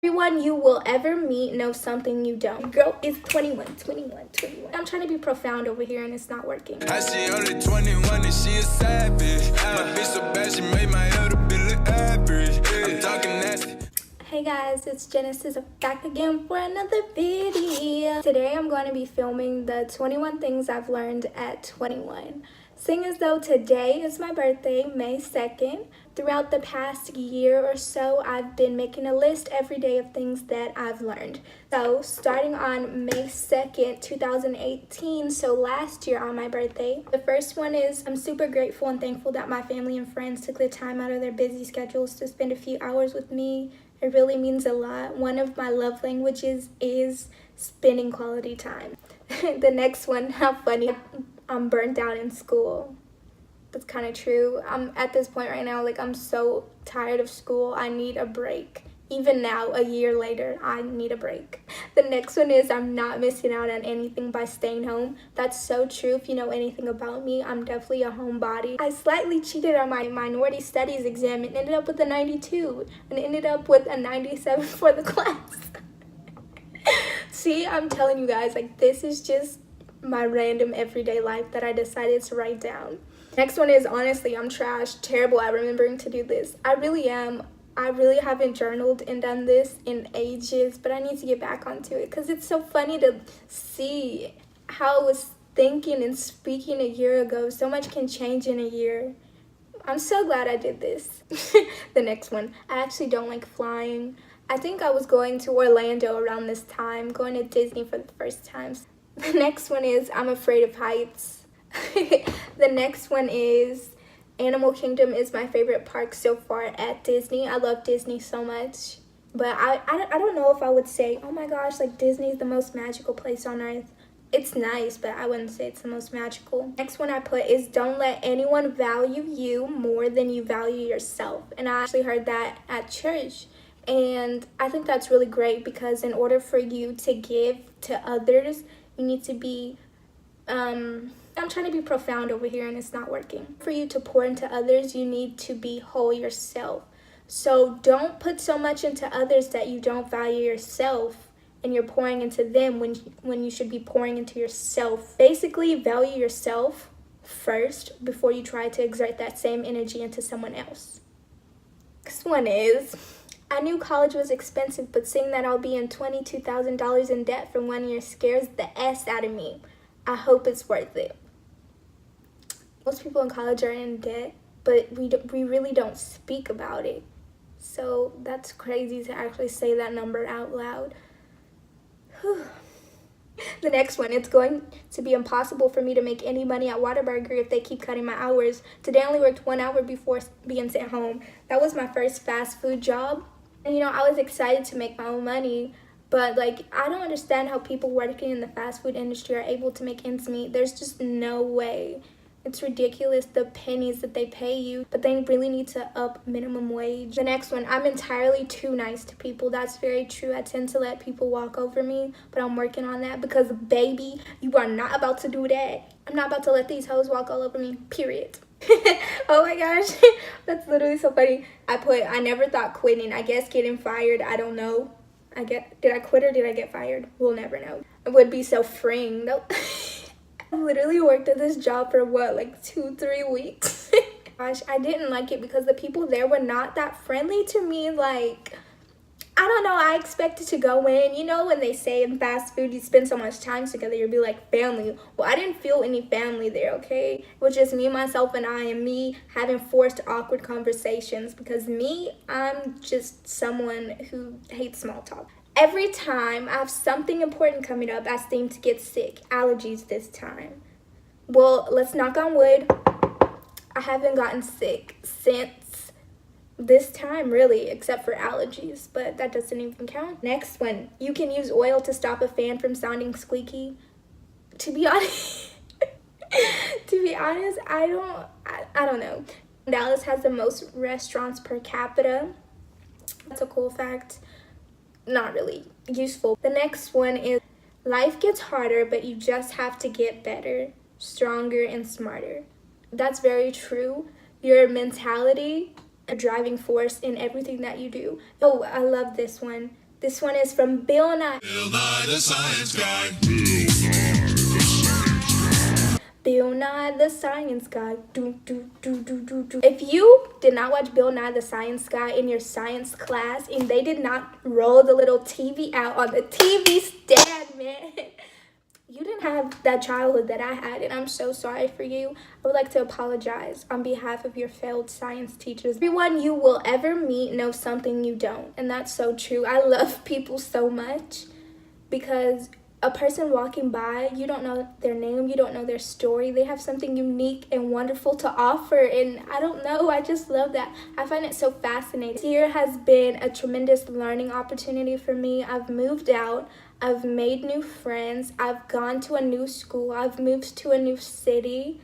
Everyone you will ever meet knows something you don't. Girl is 21. I'm trying to be profound over here and it's not working. I see only 21 and she a savage. My bitch so bad she made my elder bitch look average. I'm talking nasty. Hey guys, it's Genesis back again for another video. Today I'm going to be filming the 21 things I've learned at 21. Seeing as though today is my birthday, May 2nd, throughout the past year or so, I've been making a list every day of things that I've learned. So, starting on May 2nd, 2018, so last year on my birthday, the first one is I'm super grateful and thankful that my family and friends took the time out of their busy schedules to spend a few hours with me. It really means a lot. One of my love languages is spending quality time. The next one, how funny. I'm burnt out in school. That's kind of true. I'm at this point right now, like I'm so tired of school. I need a break. Even now, a year later, I need a break. The next one is I'm not missing out on anything by staying home. That's so true. If you know anything about me, I'm definitely a homebody. I slightly cheated on my minority studies exam and ended up with a 92 and ended up with a 97 for the class. See, I'm telling you guys, like this is just my random everyday life that I decided to write down. Next one is honestly, I'm trash, terrible at remembering to do this. I really am. I really haven't journaled and done this in ages, but I need to get back onto it because it's so funny to see how I was thinking and speaking a year ago. So much can change in a year. I'm so glad I did this. The next one, I actually don't like flying. I think I was going to Orlando around this time, going to Disney for the first time. The next one is I'm afraid of heights. The next one is Animal Kingdom is my favorite park so far at Disney. I love Disney so much. But I don't know if I would say, oh my gosh, like Disney is the most magical place on earth. It's nice, but I wouldn't say it's the most magical. Next one I put is don't let anyone value you more than you value yourself. And I actually heard that at church. And I think that's really great because in order for you to give to others, you need to be, I'm trying to be profound over here and it's not working. For you to pour into others, you need to be whole yourself. So don't put so much into others that you don't value yourself and you're pouring into them when you should be pouring into yourself. Basically, value yourself first before you try to exert that same energy into someone else. Next one is, I knew college was expensive, but seeing that I'll be in $22,000 in debt for 1 year scares the S out of me. I hope it's worth it. Most people in college are in debt, but we really don't speak about it. So that's crazy to actually say that number out loud. Whew. The next one, it's going to be impossible for me to make any money at Whataburger if they keep cutting my hours. Today I only worked 1 hour before being sent home. That was my first fast food job. And you know, I was excited to make my own money, but like, I don't understand how people working in the fast food industry are able to make ends meet. There's just no way. It's ridiculous, the pennies that they pay you, but they really need to up minimum wage. The next one, I'm entirely too nice to people. That's very true. I tend to let people walk over me, but I'm working on that because, baby, you are not about to do that. I'm not about to let these hoes walk all over me, period. Oh my gosh, that's literally so funny. I never thought quitting. I guess getting fired, I don't know. Did I quit or did I get fired? We'll never know. It would be so freeing. Nope. I literally worked at this job for what, like 2-3 weeks? Gosh, I didn't like it because the people there were not that friendly to me. Like, I don't know, I expected to go in, you know, when they say in fast food you spend so much time together, you'll be like family. Well, I didn't feel any family there, okay? It was just me, myself, and I, and me having forced awkward conversations because I'm just someone who hates small talk. Every time I have something important coming up, I seem to get sick. Allergies this time. Well, let's knock on wood. I haven't gotten sick since this time, really, except for allergies, but that doesn't even count. Next one, you can use oil to stop a fan from sounding squeaky. To be honest, I don't know. Dallas has the most restaurants per capita. That's a cool fact. Not really useful. The next one is life gets harder, but you just have to get better, stronger, and smarter. That's very true. Your mentality, a driving force in everything that you do. Oh, I love this one. This one is from Bill Nye. Bill Nye the Science Guy. Bill Nye the Science Guy. Do, do, do, do, do, do. If you did not watch Bill Nye the Science Guy in your science class and they did not roll the little TV out on the TV stand, man, you didn't have that childhood that I had, and I'm so sorry for you. I would like to apologize on behalf of your failed science teachers. Everyone you will ever meet knows something you don't, and that's so true. I love people so much because a person walking by, you don't know their name, you don't know their story. They have something unique and wonderful to offer, and I don't know, I just love that. I find it so fascinating. This year has been a tremendous learning opportunity for me. I've moved out. I've made new friends. I've gone to a new school. I've moved to a new city.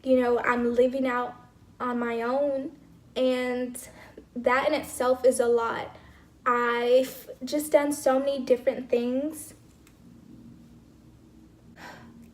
You know, I'm living out on my own, and that in itself is a lot. I've just done so many different things.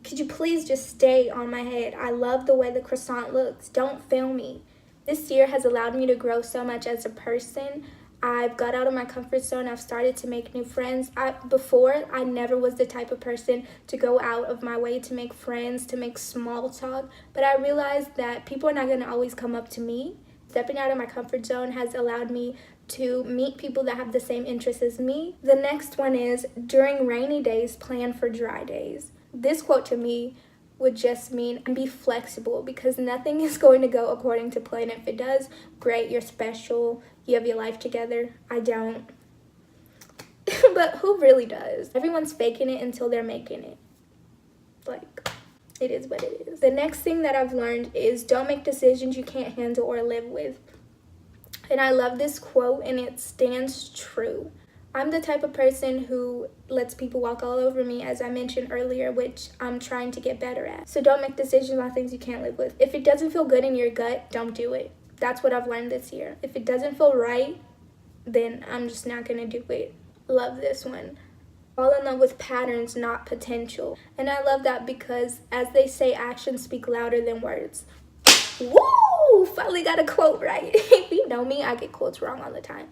Could you please just stay on my head? I love the way the croissant looks. Don't fail me. This year has allowed me to grow so much as a person. I've got out of my comfort zone. I've started to make new friends. Before, I never was the type of person to go out of my way to make friends, to make small talk. But I realized that people are not going to always come up to me. Stepping out of my comfort zone has allowed me to meet people that have the same interests as me. The next one is, during rainy days, plan for dry days. This quote to me would just mean be flexible, because nothing is going to go according to plan. If it does, great, you're special, you have your life together. I don't. But who really does? Everyone's faking it until they're making it. Like, it is what it is. The next thing that I've learned is don't make decisions you can't handle or live with. And I love this quote, and it stands true. I'm the type of person who lets people walk all over me, as I mentioned earlier, which I'm trying to get better at. So don't make decisions on things you can't live with. If it doesn't feel good in your gut, don't do it. That's what I've learned this year. If it doesn't feel right, then I'm just not going to do it. Love this one. Fall in love with patterns, not potential. And I love that because, as they say, actions speak louder than words. Woo! Finally got a quote right. If you know me, I get quotes wrong all the time.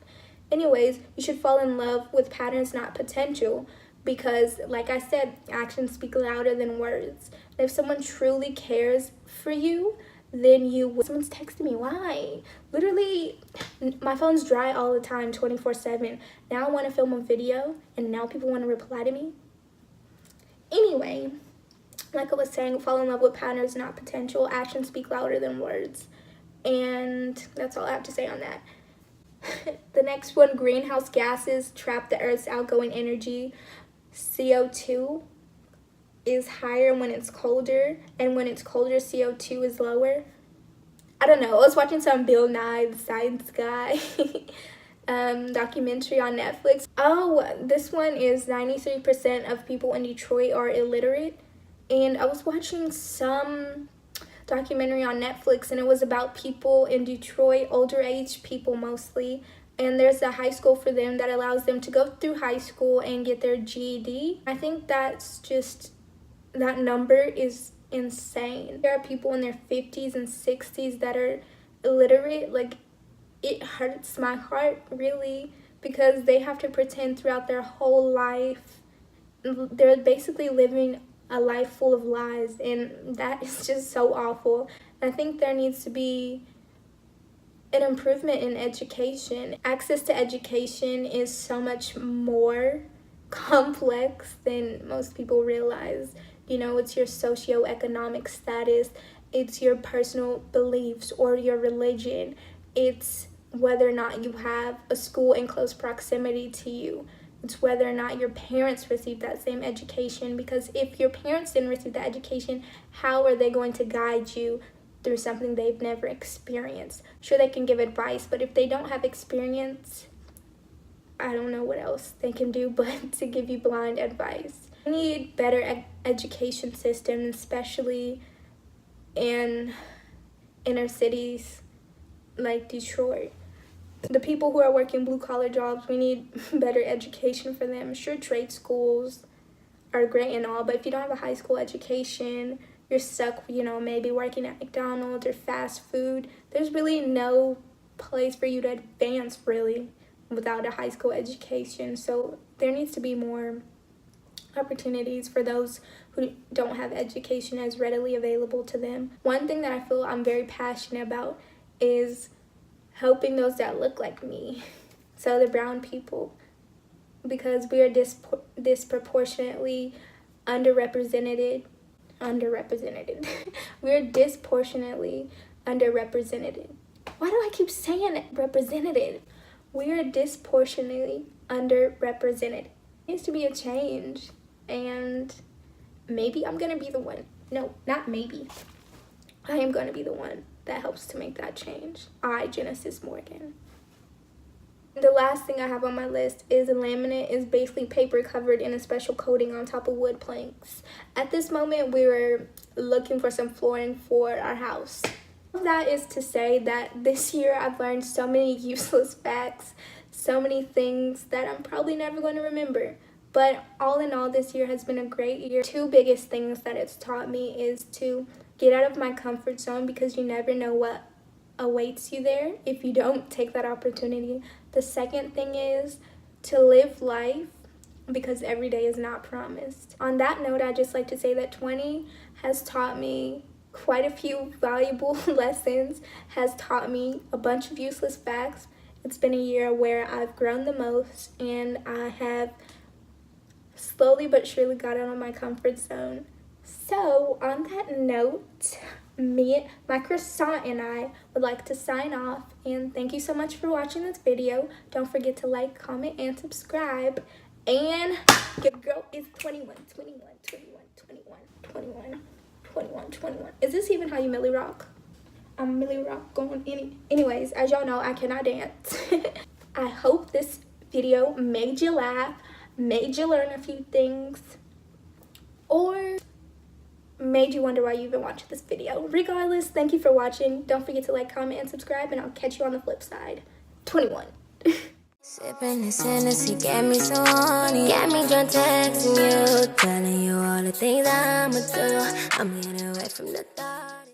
Anyways, you should fall in love with patterns, not potential, because, like I said, actions speak louder than words. And if someone truly cares for you, then you will. Someone's texting me. Why? Literally, my phone's dry all the time, 24/7. Now I want to film a video, and now people want to reply to me. Anyway, like I was saying, fall in love with patterns, not potential. Actions speak louder than words. And that's all I have to say on that. The next one, greenhouse gases trap the Earth's outgoing energy. CO2 is higher when it's colder, and when it's colder, CO2 is lower. I don't know. I was watching some Bill Nye, the Science Guy, documentary on Netflix. Oh, this one is 93% of people in Detroit are illiterate. And I was watching some documentary on Netflix, and it was about people in Detroit, older age people mostly, and there's a high school for them that allows them to go through high school and get their GED. I think that's just, that number is insane. There are people in their 50s and 60s that are illiterate. Like, it hurts my heart, really, because they have to pretend throughout their whole life. They're basically living a life full of lies, and that is just so awful. I think there needs to be an improvement in education. Access to education is so much more complex than most people realize. You know, it's your socioeconomic status, it's your personal beliefs or your religion, it's whether or not you have a school in close proximity to you. It's whether or not your parents receive that same education, because if your parents didn't receive that education, how are they going to guide you through something they've never experienced? Sure, they can give advice, but if they don't have experience, I don't know what else they can do but to give you blind advice. We need better education systems, especially in inner cities like Detroit. The people who are working blue-collar jobs, we need better education for them. Sure, trade schools are great and all, but if you don't have a high school education, you're stuck, you know, maybe working at McDonald's or fast food. There's really no place for you to advance, really. without a high school education. So there needs to be more opportunities for those who don't have education as readily available to them. One thing that I feel I'm very passionate about is helping those that look like me, so the brown people, because we are disproportionately underrepresented. We're disproportionately underrepresented. Why do I keep saying represented? We are disproportionately underrepresented. It needs to be a change, and maybe I'm gonna be the one. No, not maybe. I am gonna be the one that helps to make that change. Genesis Morgan. The last thing I have on my list is a laminate. Is basically paper covered in a special coating on top of wood planks. At this moment, we were looking for some flooring for our house. That is to say that this year I've learned so many useless facts, so many things that I'm probably never going to remember. But all in all, this year has been a great year. Two biggest things that it's taught me is to get out of my comfort zone, because you never know what awaits you there if you don't take that opportunity. The second thing is to live life, because every day is not promised. On that note, I'd just like to say that 20 has taught me quite a few valuable lessons, has taught me a bunch of useless facts. It's been a year where I've grown the most, and I have slowly but surely got out of my comfort zone. So on that note, my croissant and I would like to sign off, and thank you so much for watching this video. Don't forget to like, comment, and subscribe. And your girl is 21. Is this even how you Millie Rock? I'm Millie Rock going anyways, as y'all know, I cannot dance. I hope this video made you laugh, made you learn a few things, or made you wonder why you even watched this video. Regardless, thank you for watching. Don't forget to like, comment, and subscribe, and I'll catch you on the flip side. 21. Sipping this Hennessy got me so horny, got me drunk texting you, telling you all the things I'ma do. I'm getting away from the thought.